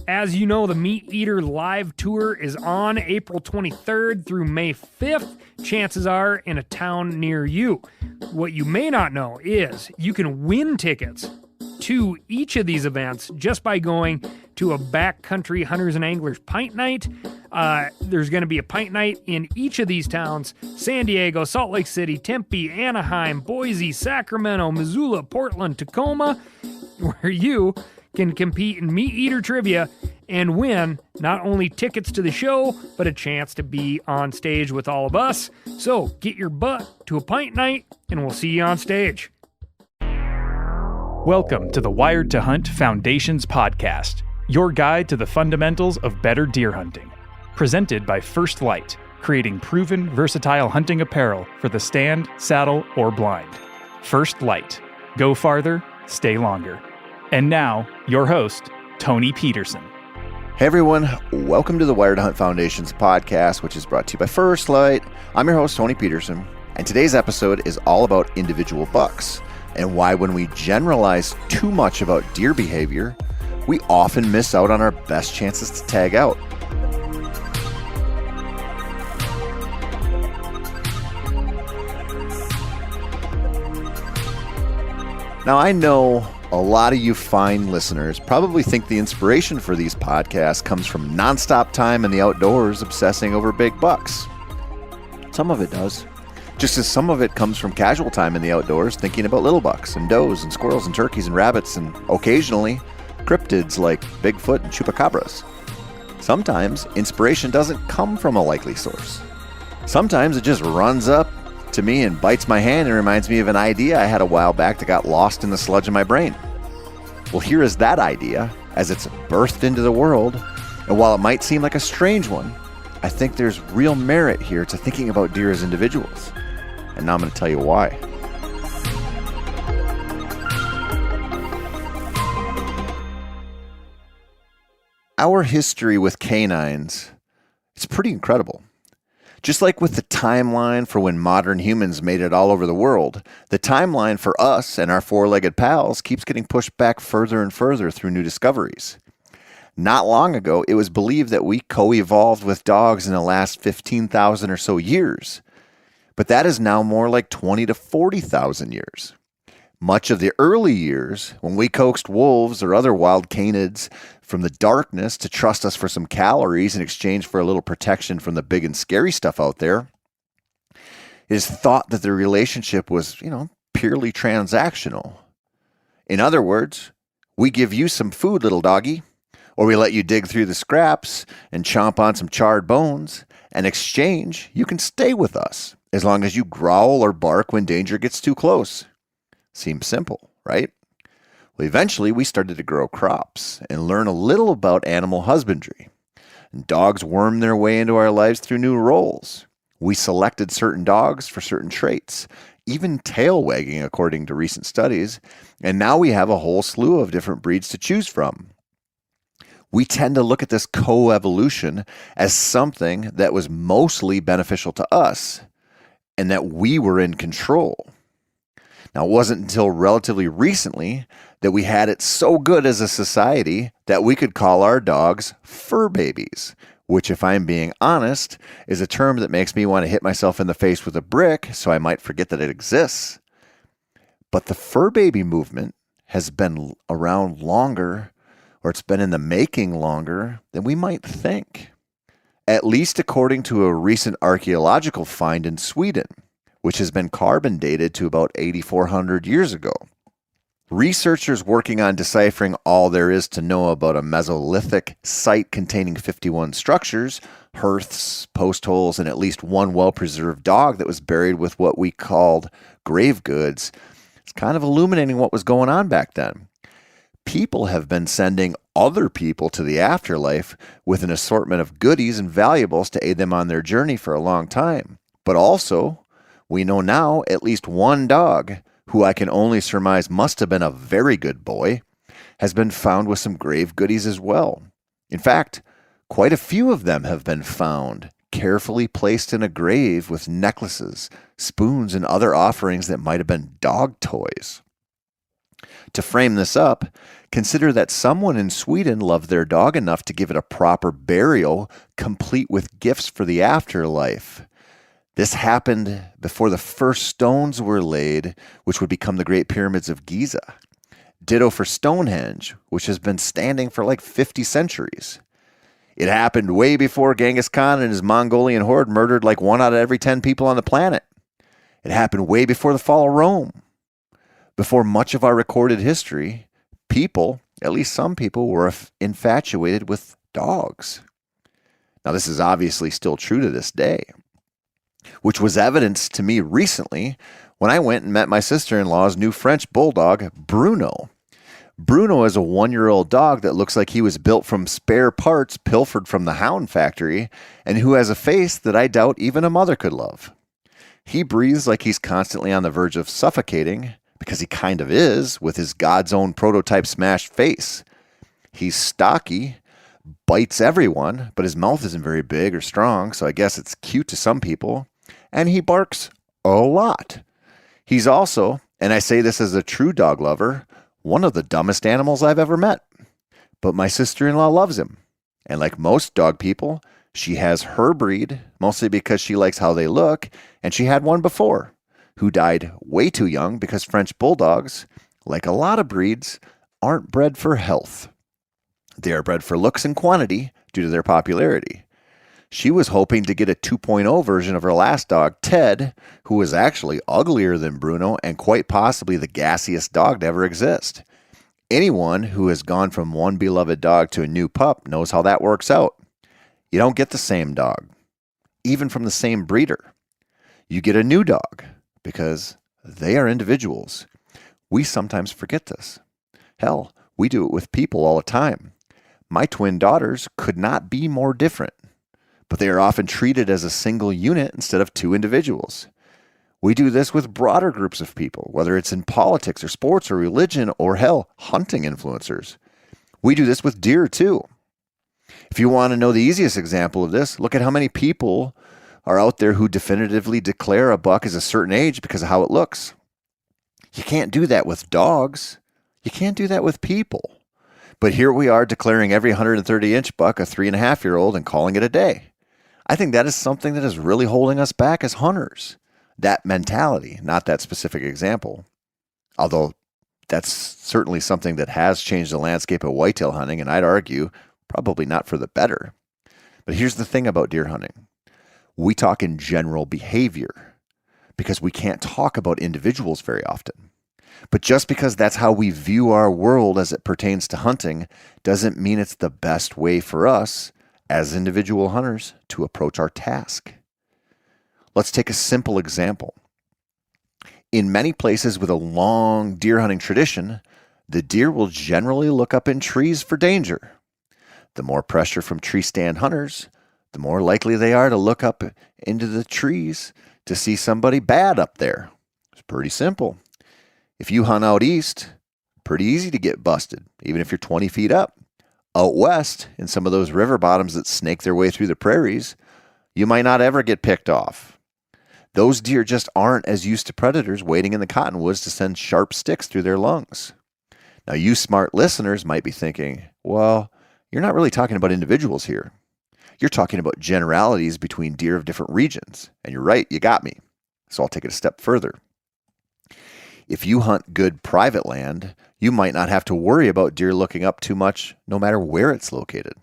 As you know, the Meat Eater Live Tour is on April 23rd through May 5th. Chances are in a town near you. What you may not know is you can win tickets to each of these events just by going to a backcountry hunters and anglers pint night. There's going to be a pint night in each of these towns: San Diego, Salt Lake City, Tempe, Anaheim, Boise, Sacramento, Missoula, Portland, Tacoma, where you can compete in Meat Eater trivia and win not only tickets to the show, but a chance to be on stage with all of us. So get your butt to a pint night and we'll see you on stage. Welcome to the Wired to Hunt Foundations podcast, your guide to the fundamentals of better deer hunting. Presented by First Light, creating proven, versatile hunting apparel for the stand, saddle, or blind. First Light. Go farther, stay longer. And now, your host, Tony Peterson. Hey everyone, welcome to the Wired to Hunt Foundations podcast, which is brought to you by First Light. I'm your host, Tony Peterson, and today's episode is all about individual bucks and why when we generalize too much about deer behavior, we often miss out on our best chances to tag out. Now, I know a lot of you fine listeners probably think the inspiration for these podcasts comes from nonstop time in the outdoors obsessing over big bucks. Some of it does. Just as some of it comes from casual time in the outdoors thinking about little bucks and does and squirrels and turkeys and rabbits and occasionally cryptids like Bigfoot and chupacabras. Sometimes inspiration doesn't come from a likely source. Sometimes it just runs up to me and bites my hand and reminds me of an idea I had a while back that got lost in the sludge of my brain. Well, here is that idea as it's birthed into the world, and while it might seem like a strange one, I think there's real merit here to thinking about deer as individuals. And now I'm going to tell you why. Our history with canines is pretty incredible. Just like with the timeline for when modern humans made it all over the world, the timeline for us and our four-legged pals keeps getting pushed back further and further through new discoveries. Not long ago, it was believed that we co-evolved with dogs in the last 15,000 or so years, but that is now more like 20 to 40,000 years. Much of the early years, when we coaxed wolves or other wild canids from the darkness to trust us for some calories in exchange for a little protection from the big and scary stuff out there, it is thought that the relationship was, purely transactional. In other words, we give you some food, little doggy, or we let you dig through the scraps and chomp on some charred bones. In exchange, you can stay with us as long as you growl or bark when danger gets too close. Seems simple, right? Well, eventually we started to grow crops and learn a little about animal husbandry. And dogs wormed their way into our lives through new roles. We selected certain dogs for certain traits, even tail wagging according to recent studies, and now we have a whole slew of different breeds to choose from. We tend to look at this coevolution as something that was mostly beneficial to us and that we were in control. Now, it wasn't until relatively recently that we had it so good as a society that we could call our dogs fur babies, which, if I'm being honest, is a term that makes me want to hit myself in the face with a brick so I might forget that it exists. But the fur baby movement has been around longer, or it's been in the making longer than we might think, at least according to a recent archaeological find in Sweden, which has been carbon dated to about 8,400 years ago. Researchers working on deciphering all there is to know about a Mesolithic site containing 51 structures, hearths, post holes, and at least one well-preserved dog that was buried with what we called grave goods. It's kind of illuminating what was going on back then. People have been sending other people to the afterlife with an assortment of goodies and valuables to aid them on their journey for a long time. But also, we know now at least one dog, who I can only surmise must have been a very good boy, has been found with some grave goodies as well. In fact, quite a few of them have been found, carefully placed in a grave with necklaces, spoons, and other offerings that might have been dog toys. To frame this up, consider that someone in Sweden loved their dog enough to give it a proper burial, complete with gifts for the afterlife. This happened before the first stones were laid, which would become the Great Pyramids of Giza. Ditto for Stonehenge, which has been standing for like 50 centuries. It happened way before Genghis Khan and his Mongolian horde murdered like 1 out of every 10 people on the planet. It happened way before the fall of Rome. Before much of our recorded history, people, at least some people, were infatuated with dogs. Now, this is obviously still true to this day, which was evidenced to me recently when I went and met my sister-in-law's new French bulldog, Bruno. Bruno is a 1-year-old dog that looks like he was built from spare parts pilfered from the hound factory and who has a face that I doubt even a mother could love. He breathes like he's constantly on the verge of suffocating, because he kind of is, with his God's own prototype smashed face. He's stocky, bites everyone, but his mouth isn't very big or strong, so I guess it's cute to some people. And he barks a lot. He's also, and I say this as a true dog lover, one of the dumbest animals I've ever met. But my sister-in-law loves him. And like most dog people, she has her breed, mostly because she likes how they look, and she had one before, who died way too young because French bulldogs, like a lot of breeds, aren't bred for health. They are bred for looks and quantity due to their popularity. She was hoping to get a 2.0 version of her last dog, Ted, who was actually uglier than Bruno and quite possibly the gassiest dog to ever exist. Anyone who has gone from one beloved dog to a new pup knows how that works out. You don't get the same dog, even from the same breeder. You get a new dog, because they are individuals. We sometimes forget this. Hell, we do it with people all the time. My twin daughters could not be more different, but they are often treated as a single unit instead of two individuals. We do this with broader groups of people, whether it's in politics or sports or religion or hell, hunting influencers. We do this with deer too. If you want to know the easiest example of this, look at how many people are out there who definitively declare a buck is a certain age because of how it looks. You can't do that with dogs. You can't do that with people. But here we are declaring every 130-inch buck a 3.5-year-old and calling it a day. I think that is something that is really holding us back as hunters. That mentality, not that specific example. Although that's certainly something that has changed the landscape of whitetail hunting, and I'd argue probably not for the better. But here's the thing about deer hunting. We talk in general behavior because we can't talk about individuals very often. But just because that's how we view our world as it pertains to hunting doesn't mean it's the best way for us as individual hunters to approach our task. Let's take a simple example. In many places with a long deer hunting tradition, the deer will generally look up in trees for danger. The more pressure from tree stand hunters, the more likely they are to look up into the trees to see somebody bad up there. It's pretty simple. If you hunt out east, pretty easy to get busted, even if you're 20 feet up. Out west, in some of those river bottoms that snake their way through the prairies, you might not ever get picked off. Those deer just aren't as used to predators waiting in the cottonwoods to send sharp sticks through their lungs. Now, you smart listeners might be thinking, well, you're not really talking about individuals here. You're talking about generalities between deer of different regions. And you're right, you got me. So I'll take it a step further. If you hunt good private land, you might not have to worry about deer looking up too much no matter where it's located.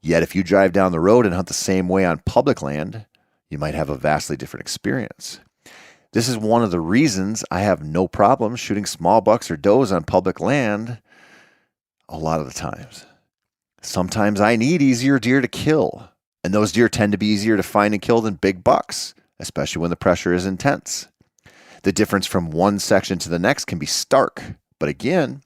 Yet if you drive down the road and hunt the same way on public land, you might have a vastly different experience. This is one of the reasons I have no problem shooting small bucks or does on public land a lot of the times. Sometimes I need easier deer to kill, and those deer tend to be easier to find and kill than big bucks, especially when the pressure is intense. The difference from one section to the next can be stark, but again,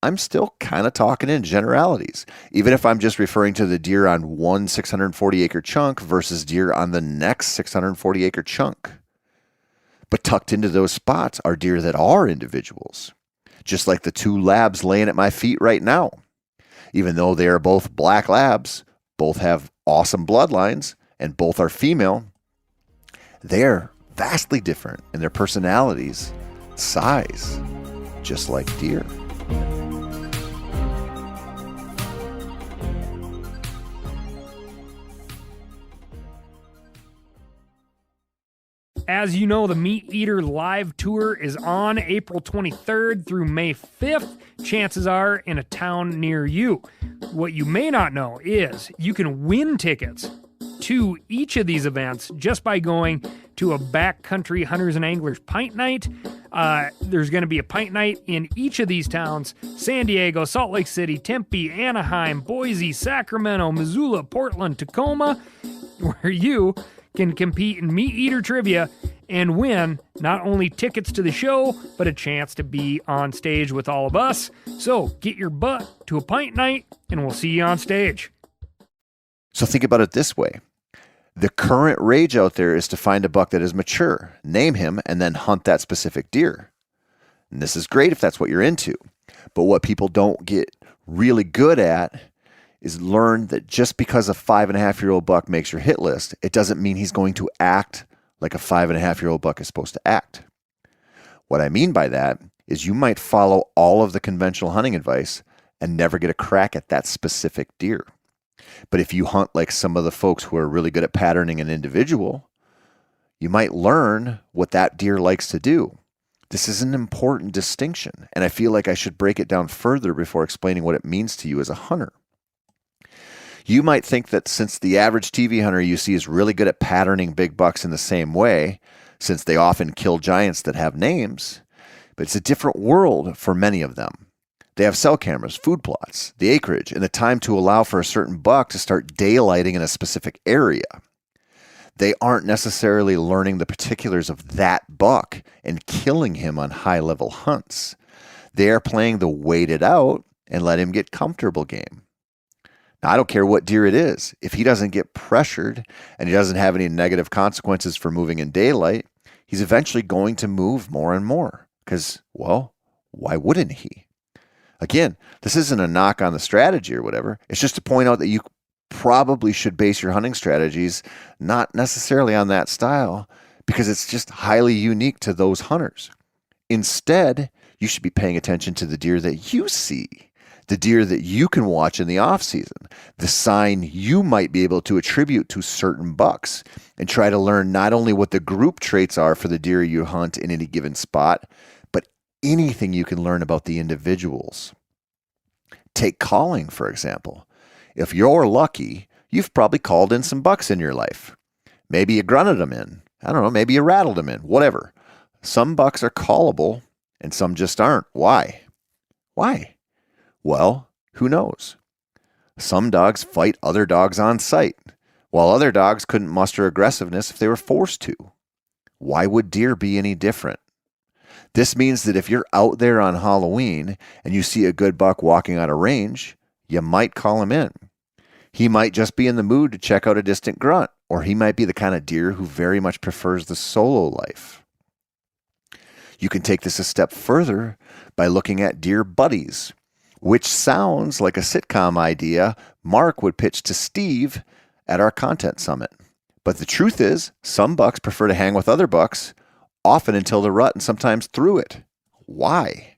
I'm still kind of talking in generalities, even if I'm just referring to the deer on one 640-acre chunk versus deer on the next 640-acre chunk. But tucked into those spots are deer that are individuals, just like the two labs laying at my feet right now. Even though they are both black labs, both have awesome bloodlines, and both are female, they're vastly different in their personalities, size, just like deer. As you know, the Meat Eater Live Tour is on April 23rd through May 5th. Chances are in a town near you. What you may not know is you can win tickets to each of these events just by going to a backcountry hunters and anglers pint night. There's going to be a pint night in each of these towns: San Diego, Salt Lake City, Tempe, Anaheim, Boise, Sacramento, Missoula, Portland, Tacoma, where you can compete in Meat Eater trivia and win not only tickets to the show, but a chance to be on stage with all of us. So get your butt to a pint night and we'll see you on stage. So think about it this way. The current rage out there is to find a buck that is mature, name him, and then hunt that specific deer. And this is great if that's what you're into. But what people don't get really good at is learn that just because a 5.5-year-old buck makes your hit list, it doesn't mean he's going to act like a 5.5-year-old buck is supposed to act. What I mean by that is you might follow all of the conventional hunting advice and never get a crack at that specific deer. But if you hunt like some of the folks who are really good at patterning an individual, you might learn what that deer likes to do. This is an important distinction, and I feel like I should break it down further before explaining what it means to you as a hunter. You might think that since the average TV hunter you see is really good at patterning big bucks in the same way, since they often kill giants that have names, but it's a different world for many of them. They have cell cameras, food plots, the acreage, and the time to allow for a certain buck to start daylighting in a specific area. They aren't necessarily learning the particulars of that buck and killing him on high-level hunts. They are playing the wait it out and let him get comfortable game. Now, I don't care what deer it is. If he doesn't get pressured and he doesn't have any negative consequences for moving in daylight, he's eventually going to move more and more. Because, well, why wouldn't he? Again, this isn't a knock on the strategy or whatever. It's just to point out that you probably should base your hunting strategies not necessarily on that style, because it's just highly unique to those hunters. Instead, you should be paying attention to the deer that you see, the deer that you can watch in the off season, the sign you might be able to attribute to certain bucks, and try to learn not only what the group traits are for the deer you hunt in any given spot, but anything you can learn about the individuals. Take calling, for example. If you're lucky, you've probably called in some bucks in your life. Maybe you grunted them in. I don't know, maybe you rattled them in, whatever. Some bucks are callable and some just aren't. Why? Well, who knows? Some dogs fight other dogs on sight, while other dogs couldn't muster aggressiveness if they were forced to. Why would deer be any different? This means that if you're out there on Halloween and you see a good buck walking on a range, you might call him in. He might just be in the mood to check out a distant grunt, or he might be the kind of deer who very much prefers the solo life. You can take this a step further by looking at deer buddies, which sounds like a sitcom idea Mark would pitch to Steve at our content summit. But the truth is, some bucks prefer to hang with other bucks, often until the rut and sometimes through it. Why?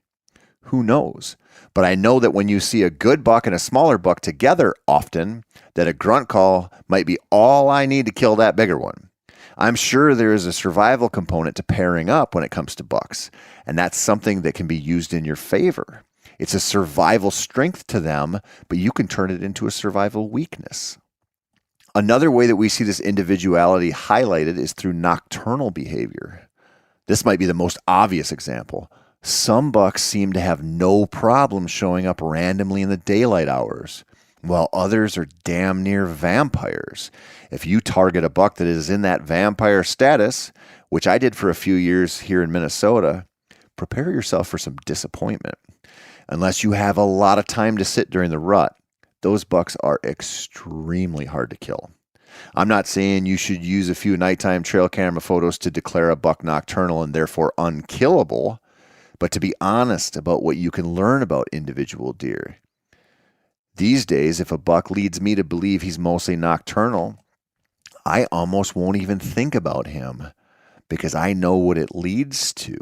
Who knows? But I know that when you see a good buck and a smaller buck together often, that a grunt call might be all I need to kill that bigger one. I'm sure there is a survival component to pairing up when it comes to bucks, and that's something that can be used in your favor. It's a survival strength to them, but you can turn it into a survival weakness. Another way that we see this individuality highlighted is through nocturnal behavior. This might be the most obvious example. Some bucks seem to have no problem showing up randomly in the daylight hours, while others are damn near vampires. If you target a buck that is in that vampire status, which I did for a few years here in Minnesota, prepare yourself for some disappointment. Unless you have a lot of time to sit during the rut, those bucks are extremely hard to kill. I'm not saying you should use a few nighttime trail camera photos to declare a buck nocturnal and therefore unkillable, but to be honest about what you can learn about individual deer. These days, if a buck leads me to believe he's mostly nocturnal, I almost won't even think about him because I know what it leads to.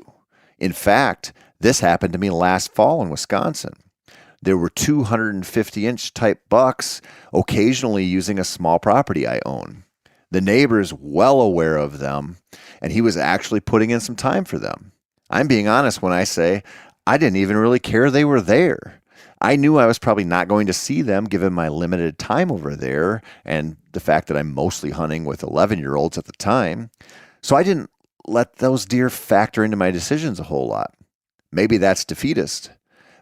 In fact, this happened to me last fall in Wisconsin. There were 250-inch type bucks occasionally using a small property I own. The neighbor's well aware of them, and he was actually putting in some time for them. I'm being honest when I say I didn't even really care they were there. I knew I was probably not going to see them given my limited time over there and the fact that I'm mostly hunting with 11-year-olds at the time. So I didn't let those deer factor into my decisions a whole lot. Maybe that's defeatist.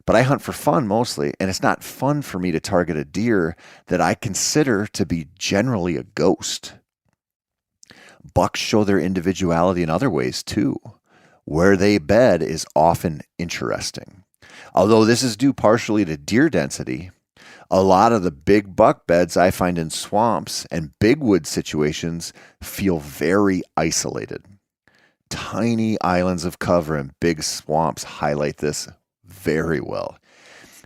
But I hunt for fun mostly, and it's not fun for me to target a deer that I consider to be generally a ghost. Bucks show their individuality in other ways too. Where they bed is often interesting. Although this is due partially to deer density, a lot of the big buck beds I find in swamps and big wood situations feel very isolated. Tiny islands of cover in big swamps highlight this very well.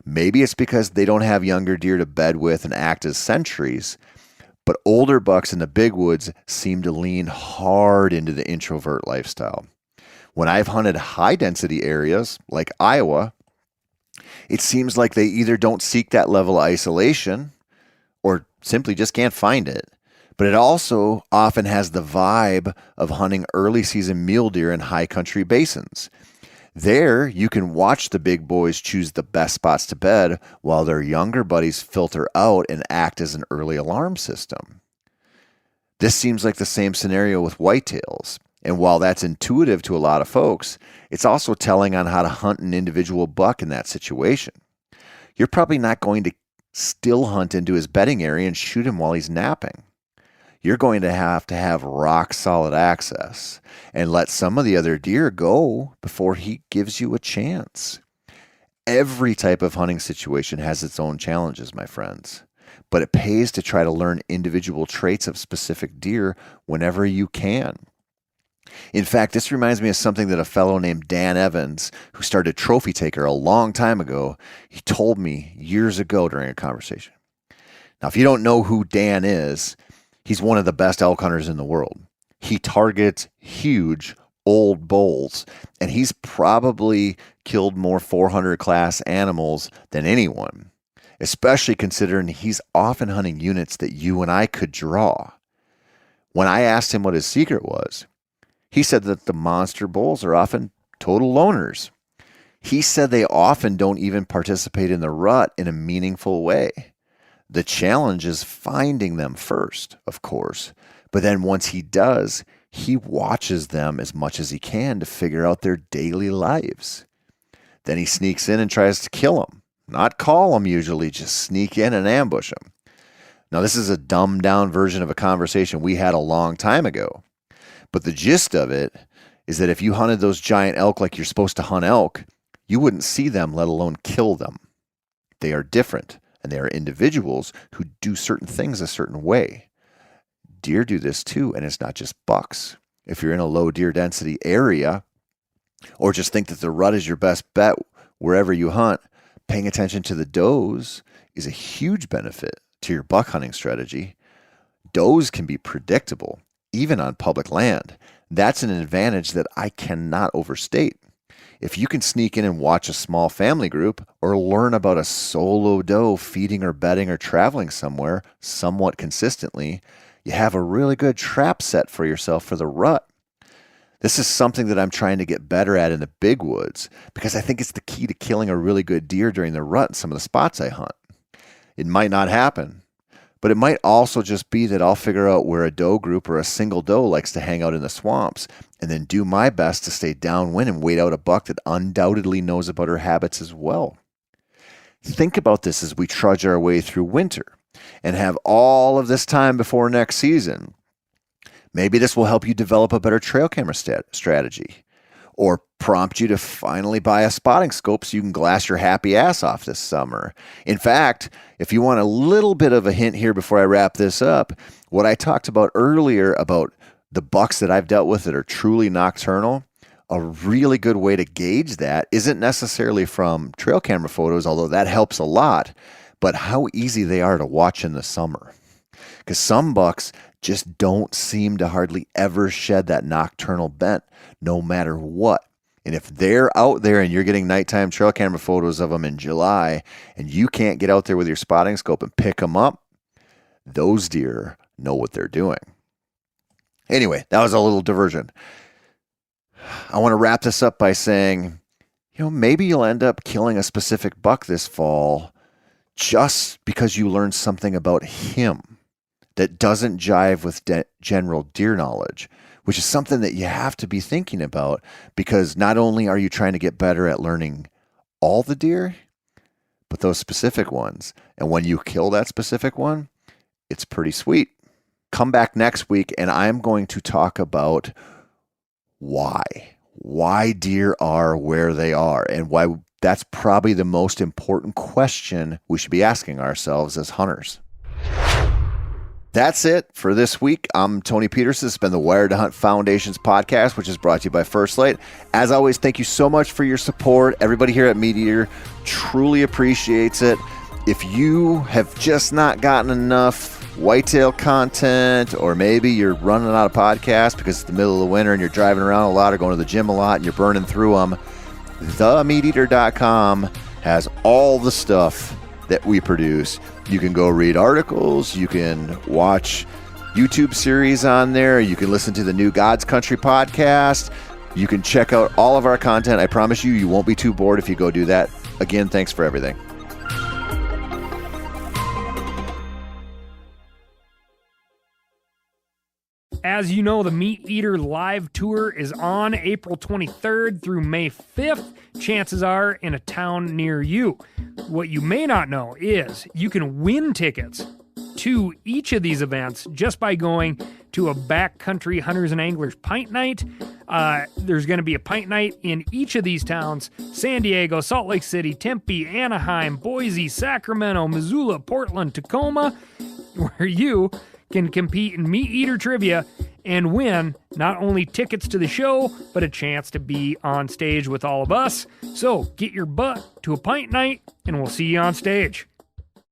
Maybe it's because they don't have younger deer to bed with and act as sentries, but older bucks in the big woods seem to lean hard into the introvert lifestyle. When I've hunted high density areas like Iowa, it seems like they either don't seek that level of isolation or simply just can't find it. But it also often has the vibe of hunting early season mule deer in high country basins. There, you can watch the big boys choose the best spots to bed while their younger buddies filter out and act as an early alarm system. This seems like the same scenario with whitetails. And while that's intuitive to a lot of folks, it's also telling on how to hunt an individual buck in that situation. You're probably not going to still hunt into his bedding area and shoot him while he's napping. You're going to have rock solid access and let some of the other deer go before he gives you a chance. Every type of hunting situation has its own challenges, my friends, but it pays to try to learn individual traits of specific deer whenever you can. In fact, this reminds me of something that a fellow named Dan Evans, who started Trophy Taker a long time ago, he told me years ago during a conversation. Now, if you don't know who Dan is, he's one of the best elk hunters in the world. He targets huge old bulls, and he's probably killed more 400 class animals than anyone, especially considering he's often hunting units that you and I could draw. When I asked him what his secret was, he said that the monster bulls are often total loners. He said they often don't even participate in the rut in a meaningful way. The challenge is finding them first, of course, but then once he does, he watches them as much as he can to figure out their daily lives. Then he sneaks in and tries to kill them. Not call them usually, just sneak in and ambush them. Now, this is a dumbed down version of a conversation we had a long time ago. But the gist of it is that if you hunted those giant elk like you're supposed to hunt elk, you wouldn't see them, let alone kill them. They are different, and they are individuals who do certain things a certain way. Deer do this too, and it's not just bucks. If you're in a low deer density area, or just think that the rut is your best bet wherever you hunt, paying attention to the does is a huge benefit to your buck hunting strategy. Does can be predictable, even on public land. That's an advantage that I cannot overstate. If you can sneak in and watch a small family group or learn about a solo doe feeding or bedding or traveling somewhere somewhat consistently, you have a really good trap set for yourself for the rut. This is something that I'm trying to get better at in the big woods because I think it's the key to killing a really good deer during the rut in some of the spots I hunt. It might not happen, but it might also just be that I'll figure out where a doe group or a single doe likes to hang out in the swamps and then do my best to stay downwind and wait out a buck that undoubtedly knows about her habits as well. Think about this as we trudge our way through winter and have all of this time before next season. Maybe this will help you develop a better trail camera strategy or prompt you to finally buy a spotting scope so you can glass your happy ass off this summer. In fact, if you want a little bit of a hint here before I wrap this up, what I talked about earlier about the bucks that I've dealt with that are truly nocturnal, a really good way to gauge that isn't necessarily from trail camera photos, although that helps a lot, but how easy they are to watch in the summer. Because some bucks just don't seem to hardly ever shed that nocturnal bent no matter what. And if they're out there and you're getting nighttime trail camera photos of them in July and you can't get out there with your spotting scope and pick them up, those deer know what they're doing. Anyway, that was a little diversion. I want to wrap this up by saying, maybe you'll end up killing a specific buck this fall just because you learned something about him that doesn't jive with general deer knowledge, which is something that you have to be thinking about, because not only are you trying to get better at learning all the deer, but those specific ones. And when you kill that specific one, it's pretty sweet. Come back next week and I'm going to talk about why deer are where they are, and why that's probably the most important question we should be asking ourselves as hunters. That's it for this week. I'm Tony Peterson. This has been the Wired to Hunt Foundations podcast, which is brought to you by First Light. As always, thank you so much for your support. Everybody here at Meat Eater truly appreciates it. If you have just not gotten enough whitetail content, or maybe you're running out of podcasts because it's the middle of the winter and you're driving around a lot or going to the gym a lot and you're burning through them, themeateater.com has all the stuff that we produce. You can go read articles, you can watch YouTube series on there, you can listen to the new God's Country podcast, you can check out all of our content. I promise you won't be too bored if you go do that. Again, thanks for everything. As you know, the Meat Eater live tour is on April 23rd through May 5th. Chances are in a town near you. What you may not know is you can win tickets to each of these events just by going to a backcountry hunters and anglers pint night. There's going to be a pint night in each of these towns: San Diego, Salt Lake City, Tempe, Anaheim, Boise, Sacramento, Missoula, Portland, Tacoma, where you can compete in Meat Eater trivia and win not only tickets to the show, but a chance to be on stage with all of us. So get your butt to a pint night and we'll see you on stage.